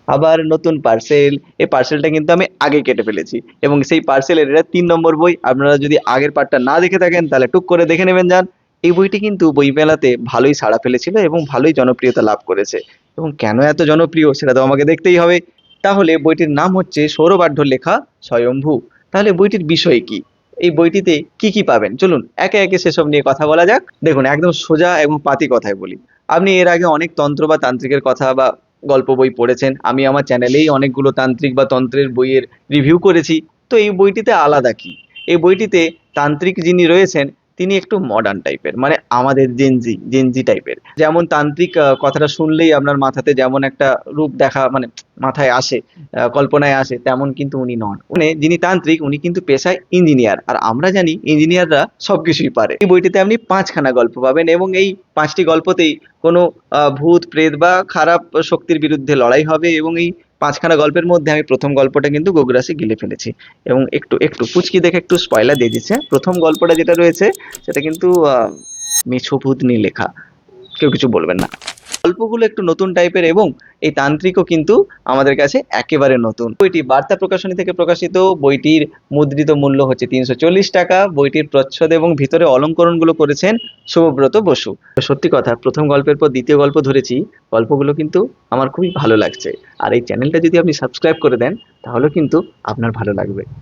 আবার নতুন পার্সেল। এই পার্সেলটা কিন্তু আমি আগে কেটে ফেলেছি এবং সেই পার্সেলের এটা ৩ নম্বর বই। আপনারা যদি আগের পার্টটা না দেখে থাকেন তাহলে টুক করে দেখে নেবেন যান। এই বইটি কিন্তু বইমেলাতে ভালোই সাড়া ফেলেছিল এবং ভালোই জনপ্রিয়তা লাভ করেছে। এবং কেন এত জনপ্রিয় সেটা তো আমাকে দেখতেই হবে। তাহলে বইটির নাম হচ্ছে সৌরবাড্ডর লেখা 'স্বয়ম্ভু'। তাহলে বইটির বিষয় কি? এই বইটিতে কি, কি পাবেন? চলুন একে, একে সেসব নিয়ে কথা বলা যাক। দেখুন একদম সোজা এবং পাতি কথায় বলি। আপনি এর আগে অনেক তন্ত্র বা তান্ত্রিকের কথা বা গল্প বই পড়েছেন। আমি আমার চ্যানেলেই অনেকগুলো তান্ত্রিক বা তন্ত্রের বইয়ের রিভিউ করেছি। তো এই বইটিতে আলাদা কি? এই বইটিতে তান্ত্রিক যিনি রয়েছেন তিনি একটু মডার্ন টাইপের, মানে আমাদের জেনজি টাইপের। যেমন তান্ত্রিক কথাটা শুনলেই আপনার মাথাতে যেমন একটা রূপ দেখা মানে মাথায় আসে, কল্পনায় আসে, তেমন কিন্তু উনি নন। মানে যিনি তান্ত্রিক উনি কিন্তু পেশায় ইঞ্জিনিয়ার। আর আমরা জানি ইঞ্জিনিয়াররা সবকিছুই পারে। এই বইটিতে আপনি ৫ খানা গল্প পাবেন এবং এই ৫ টি গল্পতেই কোনো ভূত, প্রেত বা খারাপ শক্তির বিরুদ্ধে লড়াই হবে এবং এই ৫ খানা গল্পের মধ্যে আমি ১ম গল্পটা কিন্তু গোগ্রাসে গিলে ফেলেছি। এবং একটু পুচকি দেখে একটু স্পয়লার দিয়ে দিচ্ছি, হ্যাঁ? ১ম গল্পটা যেটা রয়েছে সেটা কিন্তু মেছো ভূতনি লেখা। কেউ কিছু বলবেন না। গল্পগুলো একটু নতুন টাইপের এবং এই তান্ত্রিকও কিন্তু আমাদের কাছে একেবারে নতুন। বইটি বার্তা প্রকাশনী থেকে প্রকাশিত। বইটির মুদ্রিত মূল্য হচ্ছে ৩৪০ টাকা। বইটির প্রচ্ছদ এবং ভিতরে অলঙ্করণগুলো করেছেন শুভব্রত বসু। সত্যি কথা, ১ম গল্পের পর ২য় গল্প ধরেছি। গল্পগুলো কিন্তু আমার খুবই ভালো লাগছে। আর এই চ্যানেলটা যদি আপনি সাবস্ক্রাইব করে দেন তাহলেও কিন্তু আপনার ভালো লাগবে।